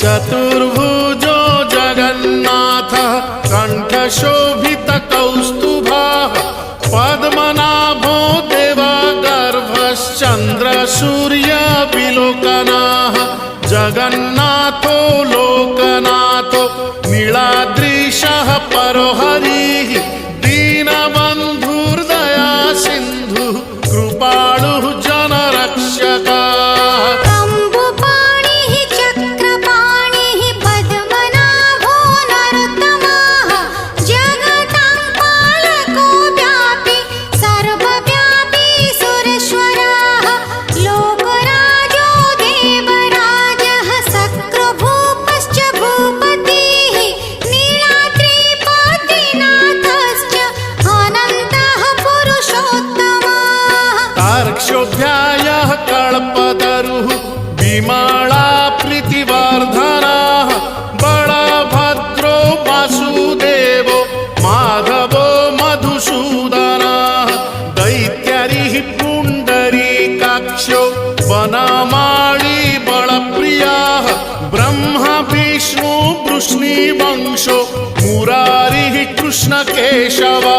चतुर्भुजो जगन्नाथः कण्ठशोभितकौस्तुभः पद्मनाभो देवगर्भश्चन्द्रसूर्यविलोकनः जगन्नाथो लोकनाथो नीलाद्रीशः परो हरिः दीनबन्धुर्दया सिन्धुः कृपालुः जनरक्षकः क्षोभ्यायः कल्पतरुः विमला प्रीतिवर्धनः बलभद्रो वासुदेवो माधवो मधुसूदनः दैत्यरिः पुण्डरीकाक्षो वनमाली बलप्रियः ब्रह्मा विष्णु वृष्णिवंशो मुरारिः कृष्णकेशवः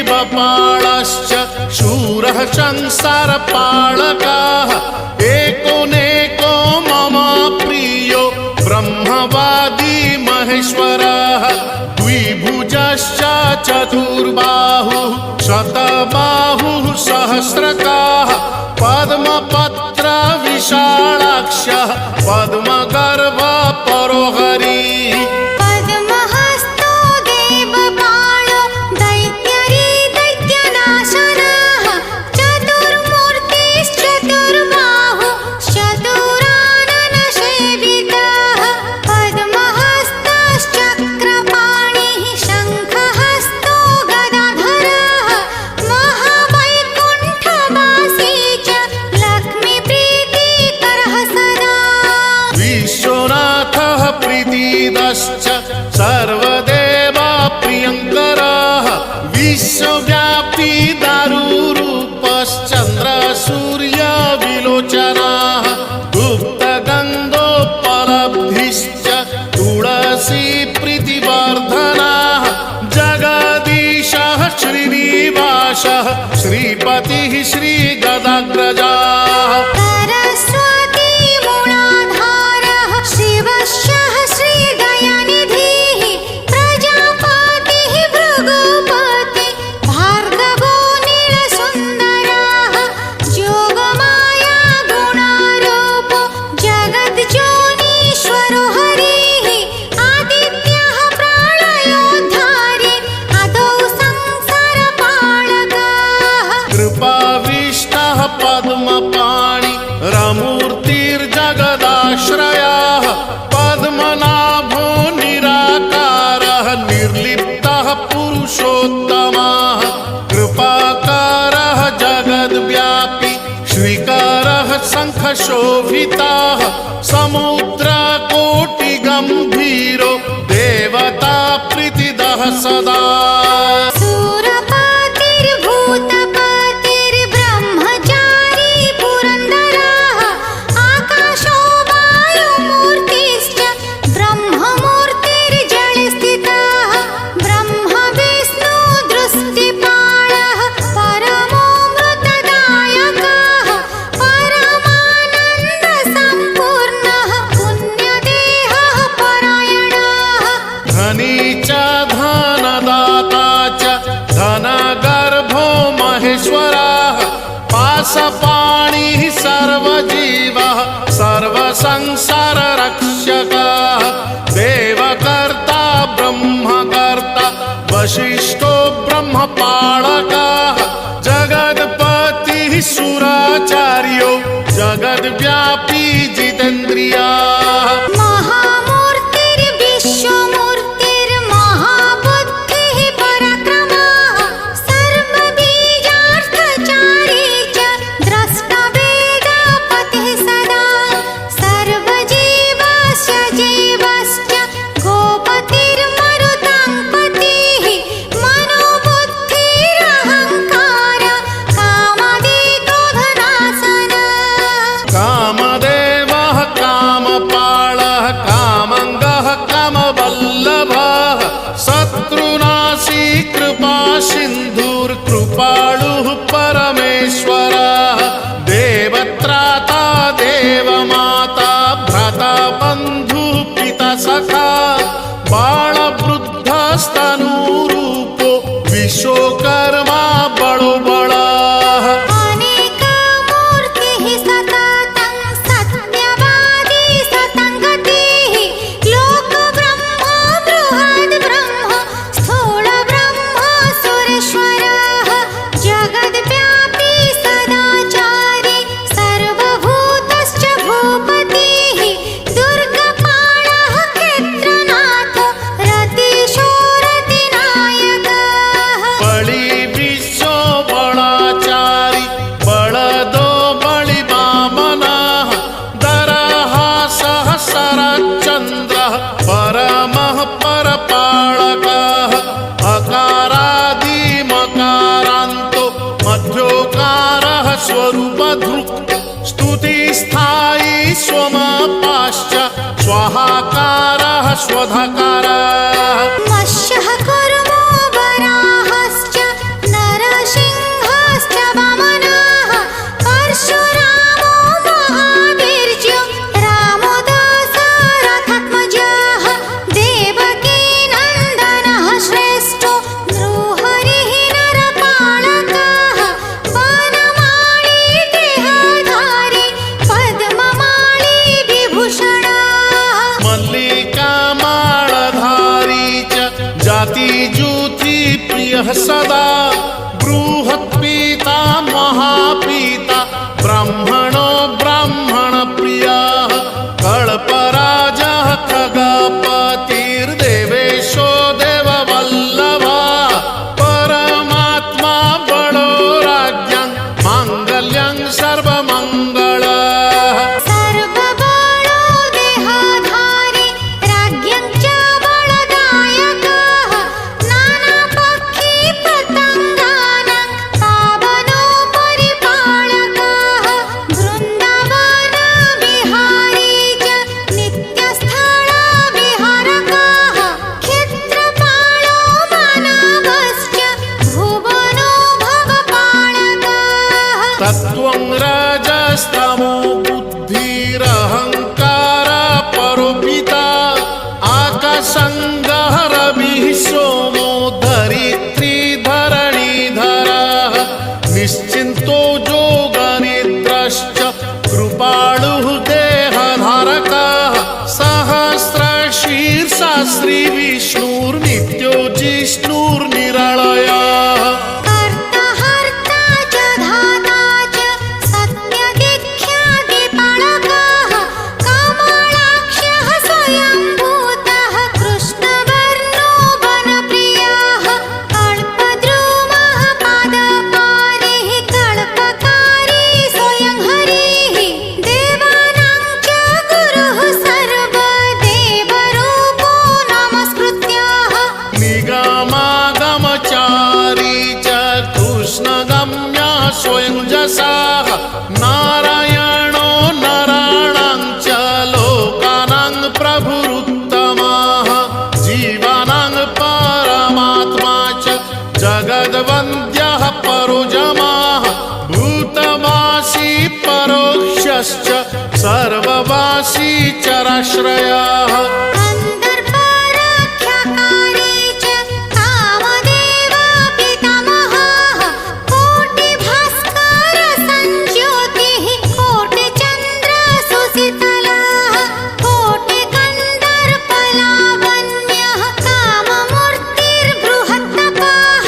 जीवपालश्च शूरः संसारपालकः एकोनेको मम प्रियो ब्रह्मवादी महेश्वरः द्विभुजश्च चतुर्बाहुः शतबाहुः सहस्रकाः पद्मपत्र विशालाक्षः पद्मगर्भ परो हरिः सर्वदेवा प्रियङ्करः विश्वव्यापी दारुरूपश्चन्द्रसूर्यविलोचनः गुप्तगन्धोपलब्धिश्च तुलसी प्रीतिवर्धनः जगदीशः श्रीनिवासः श्रीपतिः श्रीगदाग्रजः पद्मपाणि रमूर्तिर्जगदाश्रयः पद्मनाभो निराकारः निर्लिप्तः पुरुषोत्तमः कृपाकारः जगद्व्यापी श्रीकरः शङ्खशोभितः समुद्रकोटिगम्भीरो देवता प्रीतिदः सदा पाणिः सर्वजीवः सर्वसंसाररक्षकः देवकर्ता ब्रह्मकर्ता वसिष्ठो ब्रह्मपालकः जगत्पतिः सुराचार्यो जगद्व्यापी जितेन्द्रियः महामूर्तिर्विश्व रामवल्लभः शत्रुनाशी कृपा सिन्धुर्कृपाळुः परमेश्वरः देवत्राता देवमाता भ्राता बन्धुः पिता सखा बालवृद्धस्तनूरूपो विश्वकर्मा बडो बडः परमः परपालकः अकारादिमकारान्तो मध्योकारः स्वरूपधृक् स्तुतिस्थायी स्वमपाश्च स्वाहाकारः स्वधाकारः मत्स्यः कूर्मो वराहश्च नरसिंहश्च वामनः परशुरामो महावीर्यो रामो दशरथात्मजः देवकी नन्दनः श्रेष्ठो नृहरिः नरपालकः वनमाली देहधारी पद्ममाली विभूषणः मल्लिकामालधारी च जातिज्योति प्रियः सदा बृहत्पिता महापिता ब्राह्मणो ब्राह्मणप्रियः कल्पराजः खगपतिर्देवेशो देववल्लभः परमात्मा बडो राज्ञं माङ्गल्यं सर्वमङ्गलः सर्वबलो देहधारी राज्ञं च बलदायकः नानापक्षी पतङ्गानां पावनो परिपालकः वृन्दावन विहारी च नित्यस्थलविहारकः क्षेत्रपालो मानवश्च भुवनो भवपालकः तत्त्वं रजस्तमो बुद्धिरहङ्कार परोपिता आकाशङ्गः रविः सोमो धरित्रीधरणीधरः निश्चिन्तो योगनिद्रश्च कृपाळुः देहधारकः सहस्रशीर्षा श्रीविष्णुर्नित्यो जिष्णुर्निरलयः कर्ता च धाता च सत्यदिख्यादिपालकः कमलाक्षः स्वयंभूतः कृष्णवर्णो वनप्रियः कल्पद्रुमः पादपारिः कल्पकारी स्वयं हरिः देवानां च गुरुः सर्वदेवरूपो नमस्कृत्यः निगमागमचारी च कृष्णगम्या स्वयं जसाः नारायणो नराणां च लोकानां प्रभुरुत्तमः जीवानां परमात्मा च जगद्वन्द्यः परोजमाः भूतवासी परोक्षश्च सर्ववासी चराश्रयः गन्धर्वरक्षकारी च कामदेव पितामहः कोटिभास्कर संज्योतिः कोटिचन्द्र सुशीतलः कोटिकन्दर्पलावण्यः काममूर्तिर्बृहत्तपः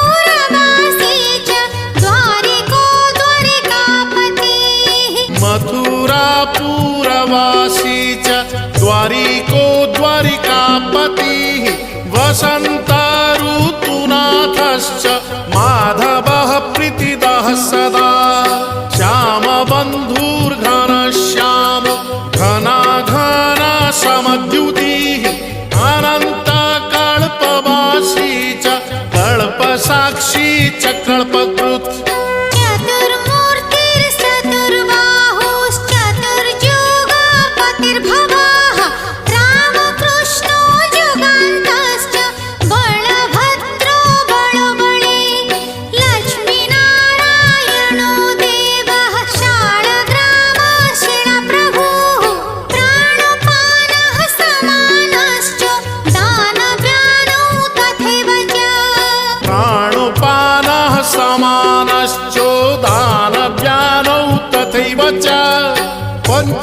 मथुरापुरवासी च द्वारिको द्वारिकापतिः मथुरापुरवासी च द्वारिको द्वारिकापतिः वसन्तऋतुनाथश्च माधवः प्रीतिदः सदा श्यामबन्धुर्घनश्याम घनाघनसमद्युतिः अनन्तकल्पवासी च कल्पसाक्षी च कल्पकृत् चतुर्मूर्तिश्चतुर्बाहुश्चतुर्युगपतिर्भवः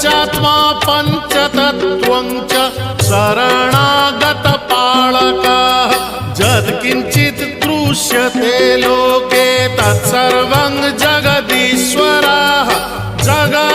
पञ्चात्मा पञ्चतत्त्वं च शरणागतपालकः यत्किञ्चित् दृश्यते लोके तत्सर्वं जगदीश्वरः जगत्